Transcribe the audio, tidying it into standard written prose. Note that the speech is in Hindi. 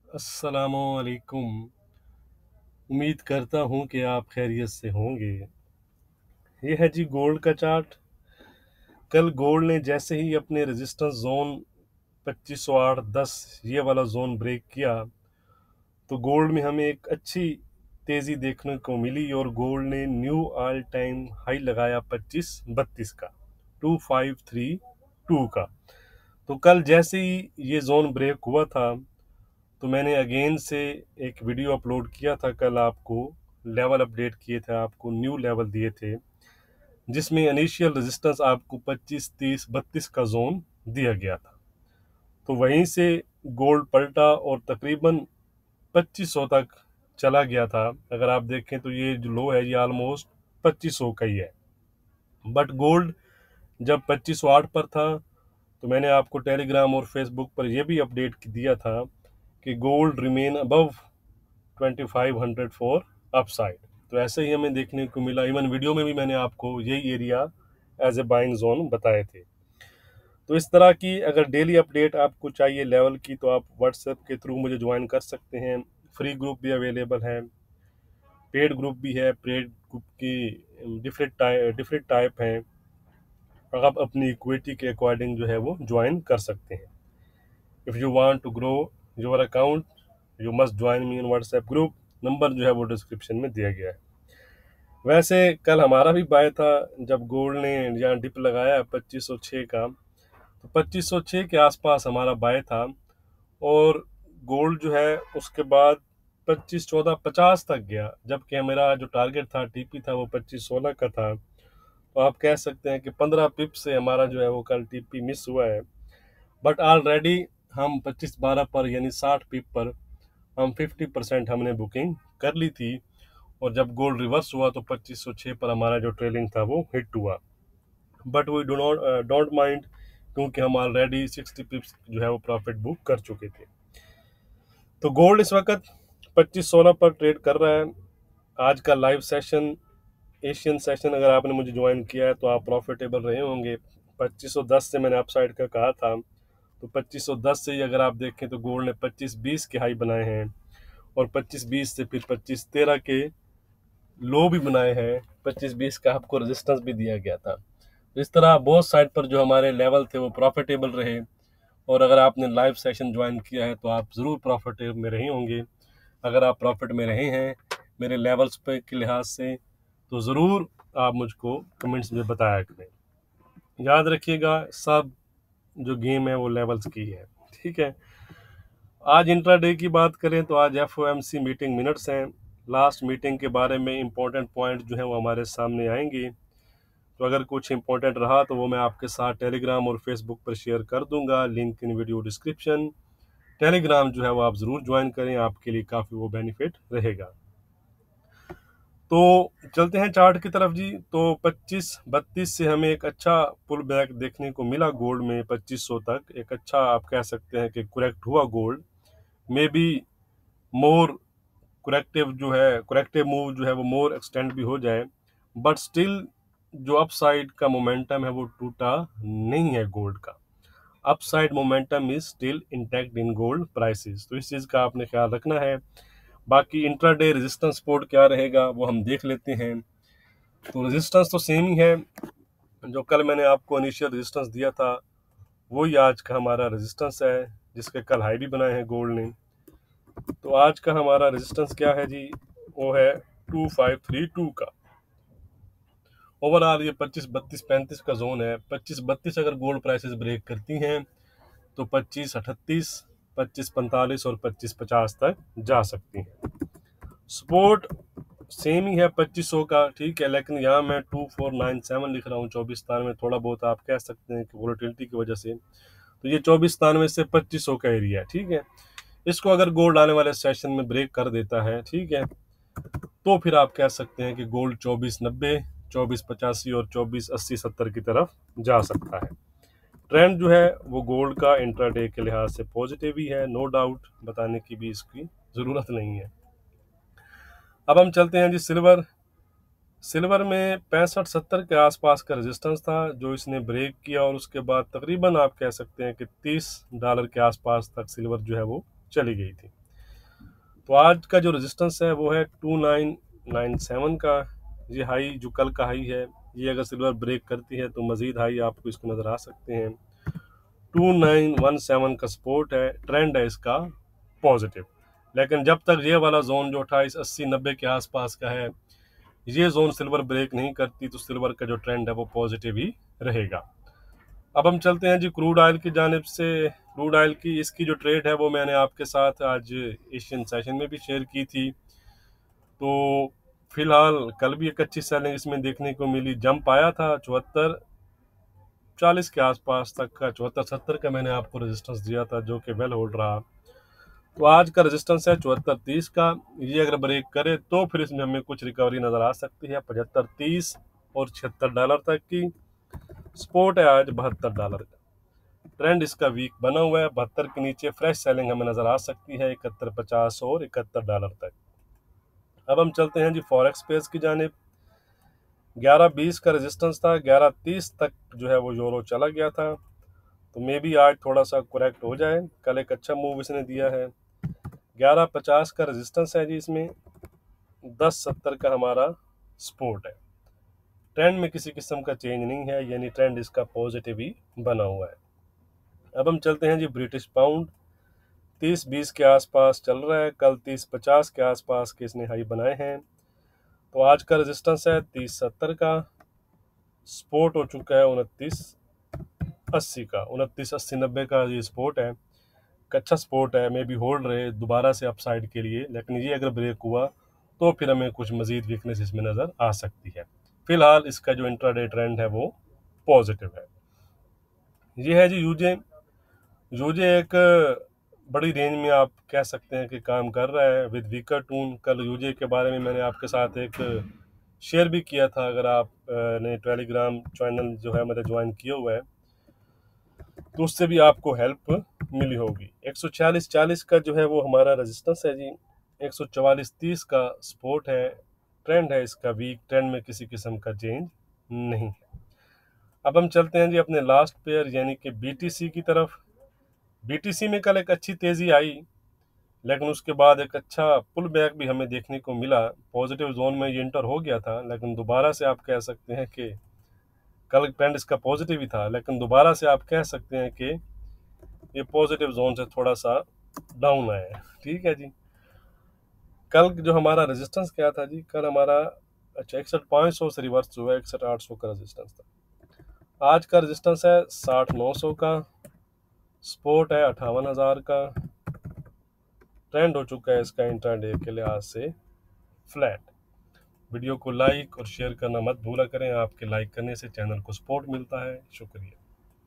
अस्सलामुअलैकुम। उम्मीद करता हूँ कि आप खैरियत से होंगे। ये है जी गोल्ड का चार्ट। कल गोल्ड ने जैसे ही अपने रेजिस्टेंस जोन 2508-10 ये वाला जोन ब्रेक किया तो गोल्ड में हमें एक अच्छी तेज़ी देखने को मिली और गोल्ड ने न्यू ऑल टाइम हाई लगाया 2532 का, 2532 का। तो कल जैसे ही ये जोन ब्रेक हुआ था तो मैंने अगेन से एक वीडियो अपलोड किया था कल, आपको लेवल अपडेट किए थे, आपको न्यू लेवल दिए थे जिसमें इनिशियल रेजिस्टेंस आपको 25, 30, 32 का जोन दिया गया था। तो वहीं से गोल्ड पलटा और तकरीबन 2500 तक चला गया था। अगर आप देखें तो ये जो लो है ये ऑलमोस्ट 2500 का ही है। बट गोल्ड जब 2508 पर था तो मैंने आपको टेलीग्राम और फेसबुक पर यह भी अपडेट दिया था कि gold remain above 2500 for upside. तो ऐसे ही हमें देखने को मिला। इवन वीडियो में भी मैंने आपको यही area as a buying zone बताए थे। तो इस तरह की अगर डेली अपडेट आपको चाहिए लेवल की तो आप व्हाट्सएप के थ्रू मुझे ज्वाइन कर सकते हैं। फ्री ग्रुप भी अवेलेबल है, पेड ग्रुप भी है। पेड ग्रुप की डिफरेंट टाइप हैं। आप अपनी इक्विटी के अकॉर्डिंग जो है वो ज्वाइन कर सकते हैं। If you want to grow your account you must join me in WhatsApp group. Number जो है वो डिस्क्रिप्शन में दिया गया है। वैसे कल हमारा भी बाय था जब गोल्ड ने यहाँ डिप लगाया 2506 का, तो 2506 के आसपास हमारा बाय था। और गोल्ड जो है उसके बाद 251450 तक गया, जबकि मेरा जो टारगेट था टीपी था वो 2516 का था। तो आप कह सकते हैं कि 15 पिप से हमारा जो है वो कल टीपी मिस हुआ है। बट ऑलरेडी हम 2512 पर यानी 60 पिप पर हम 50% हमने बुकिंग कर ली थी। और जब गोल्ड रिवर्स हुआ तो 2506 पर हमारा जो ट्रेलिंग था वो हिट हुआ। बट वी डोंट माइंड, क्योंकि हम ऑलरेडी 60 पिप्स जो है वो प्रॉफिट बुक कर चुके थे। तो गोल्ड इस वक्त 2516 पर ट्रेड कर रहा है। आज का लाइव सेशन, एशियन सेशन अगर आपने मुझे ज्वाइन किया है तो आप प्रॉफिटेबल रहे होंगे। 2510 से मैंने अपसाइड का कहा था, तो 2510 से ही अगर आप देखें तो गोल्ड ने 2520 के हाई बनाए हैं और 2520 से फिर 2513 के लो भी बनाए हैं। 2520 का आपको रेजिस्टेंस भी दिया गया था। तो इस तरह बहुत साइड पर जो हमारे लेवल थे वो प्रॉफिटेबल रहे। और अगर आपने लाइव सेशन ज्वाइन किया है तो आप ज़रूर प्रॉफिट में रहे होंगे। अगर आप प्रॉफिट में रहे हैं मेरे लेवल्स पे के लिहाज से तो ज़रूर आप मुझको कमेंट्स में बताया करें। याद रखिएगा सब जो गेम है वो लेवल्स की है, ठीक है। आज इंट्राडे की बात करें तो आज एफओएमसी मीटिंग मिनट्स हैं। लास्ट मीटिंग के बारे में इंपॉर्टेंट पॉइंट जो है वो हमारे सामने आएंगे। तो अगर कुछ इंपॉर्टेंट रहा तो वो मैं आपके साथ टेलीग्राम और फेसबुक पर शेयर कर दूंगा। Link in video description. Telegram जो है वो आप ज़रूर ज्वाइन करें, आपके लिए काफ़ी वो बेनिफिट रहेगा। तो चलते हैं चार्ट की तरफ जी। तो 25-32 से हमें एक अच्छा पुल बैक देखने को मिला गोल्ड में 2500 तक। एक अच्छा आप कह सकते हैं कि करेक्ट हुआ gold. May be more corrective move जो है वो मोर एक्सटेंड भी हो जाए। बट स्टिल जो अपसाइड का मोमेंटम है वो टूटा नहीं है गोल्ड का। Upside momentum is still intact in gold prices. तो इस चीज़ का आपने ख्याल रखना है। बाकी इंट्राडे रेजिस्टेंस सपोर्ट क्या रहेगा वो हम देख लेते हैं। तो रेजिस्टेंस तो सेम ही है, जो कल मैंने आपको इनिशियल रेजिस्टेंस दिया था वही आज का हमारा रेजिस्टेंस है, जिसके कल हाई भी बनाए हैं गोल्ड ने। तो आज का हमारा रेजिस्टेंस क्या है जी, वो है 2532 का। ओवरऑल ये 25-32-35 का जोन है। 25-32 अगर गोल्ड प्राइसेस ब्रेक करती हैं तो 25-38, 25-45 और 25-50 तक जा सकती हैं। सपोर्ट सेम ही है 2500 का, ठीक है। लेकिन यहाँ मैं 2497 लिख रहा हूँ 2497 में। थोड़ा बहुत आप कह सकते हैं कि वोलेटिलिटी की वजह से, तो ये 2497 से 2500 का एरिया है, ठीक है। इसको अगर गोल्ड आने वाले सेशन में ब्रेक कर देता है, ठीक है, तो फिर आप कह सकते हैं कि गोल्ड 2490, 2485 और 2480-70 की तरफ जा सकता है। ट्रेंड जो है वो गोल्ड का इंट्राडे के लिहाज से पॉजिटिव ही है, नो डाउट, बताने की भी इसकी ज़रूरत नहीं है। अब हम चलते हैं जी सिल्वर। सिल्वर में 65-70 के आसपास का रेजिस्टेंस था जो इसने ब्रेक किया और उसके बाद तकरीबन आप कह सकते हैं कि $30 के आसपास तक सिल्वर जो है वो चली गई थी। तो आज का जो रेजिस्टेंस है वो है 2997 का। ये हाई जो कल का हाई है, ये अगर सिल्वर ब्रेक करती है तो मजीद हाई आपको इसको नज़र आ सकते हैं। 2917 का सपोर्ट है, ट्रेंड है इसका पॉजिटिव। लेकिन जब तक ये वाला जोन जो 2880-90 के आसपास का है, ये जोन सिल्वर ब्रेक नहीं करती तो सिल्वर का जो ट्रेंड है वो पॉजिटिव ही रहेगा। अब हम चलते हैं जी क्रूड ऑयल की जानिब से। क्रूड ऑयल की इसकी जो ट्रेड है वो मैंने आपके साथ आज एशियन सेशन में भी शेयर की थी। तो फिलहाल कल भी एक अच्छी सेलिंग इसमें देखने को मिली, जंप आया था 74-40 के आसपास तक का, 74-70 का मैंने आपको रेजिस्टेंस दिया था जो कि वेल होल्ड रहा। तो आज का रेजिस्टेंस है 74-30 का। ये अगर ब्रेक करे तो फिर इसमें हमें कुछ रिकवरी नज़र आ सकती है 75-30 और $76 तक की। सपोर्ट है आज $72 का। ट्रेंड इसका वीक बना हुआ है, 72 के नीचे फ्रेश सेलिंग हमें नज़र आ सकती है 71.50 और $71 तक। अब हम चलते हैं जी फॉरेक्स पेयर्स की जानिब। 11.20 का रेजिस्टेंस था, 11.30 तक जो है वो यूरो चला गया था। तो मे बी आज थोड़ा सा करेक्ट हो जाए, कल एक अच्छा मूव इसने दिया है। 11.50 का रेजिस्टेंस है जी इसमें, 10.70 का हमारा सपोर्ट है। ट्रेंड में किसी किस्म का चेंज नहीं है, यानी ट्रेंड इसका पॉजिटिव ही बना हुआ है। अब हम चलते हैं जी ब्रिटिश पाउंड। 30-20 के आसपास चल रहा है, कल 30-50 के आसपास के इसने हाई बनाए हैं। तो आज का रेजिस्टेंस है 30-70 का, सपोर्ट हो चुका है 29-80 का। 29-80-90 का ये सपोर्ट है, अच्छा सपोर्ट है, मे बी होल्ड रहे दोबारा से अपसाइड के लिए। लेकिन ये अगर ब्रेक हुआ तो फिर हमें कुछ मजीद वीकनेस इसमें नज़र आ सकती है। फिलहाल इसका जो इंट्राडे ट्रेंड है वो पॉजिटिव है। ये है जी यूजे। यूजे एक बड़ी रेंज में आप कह सकते हैं कि काम कर रहा है विद वीकर टून। कल यूजे के बारे में मैंने आपके साथ एक शेयर भी किया था, अगर आप ने टेलीग्राम चैनल जो है मेरा ज्वाइन किया हुआ है तो उससे भी आपको हेल्प मिली होगी। 146.40 का जो है वो हमारा रेजिस्टेंस है जी, 144.30 का सपोर्ट है। ट्रेंड है इसका वीक, ट्रेंड में किसी किस्म का चेंज नहीं है। अब हम चलते हैं जी अपने लास्ट पेयर यानी कि बीटीसी की तरफ। बीटीसी में कल एक अच्छी तेज़ी आई, लेकिन उसके बाद एक अच्छा पुल बैक भी हमें देखने को मिला। पॉजिटिव जोन में ये इंटर हो गया था, लेकिन दोबारा से आप कह सकते हैं कि कल ट्रेंड इसका पॉजिटिव ही था, लेकिन दोबारा से आप कह सकते हैं कि ये पॉजिटिव जोन से थोड़ा सा डाउन आया है। ठीक है जी। कल जो हमारा रेजिस्टेंस क्या था जी, कल हमारा 61,500 से रिवर्स हुआ, 61,800 का रेजिस्टेंस था। आज का रेजिस्टेंस है 60,900 का, सपोर्ट है 58,000 का। ट्रेंड हो चुका है इसका इंट्राडे के लिहाज से फ्लैट। वीडियो को लाइक और शेयर करना मत भूला करें, आपके लाइक करने से चैनल को सपोर्ट मिलता है। शुक्रिया।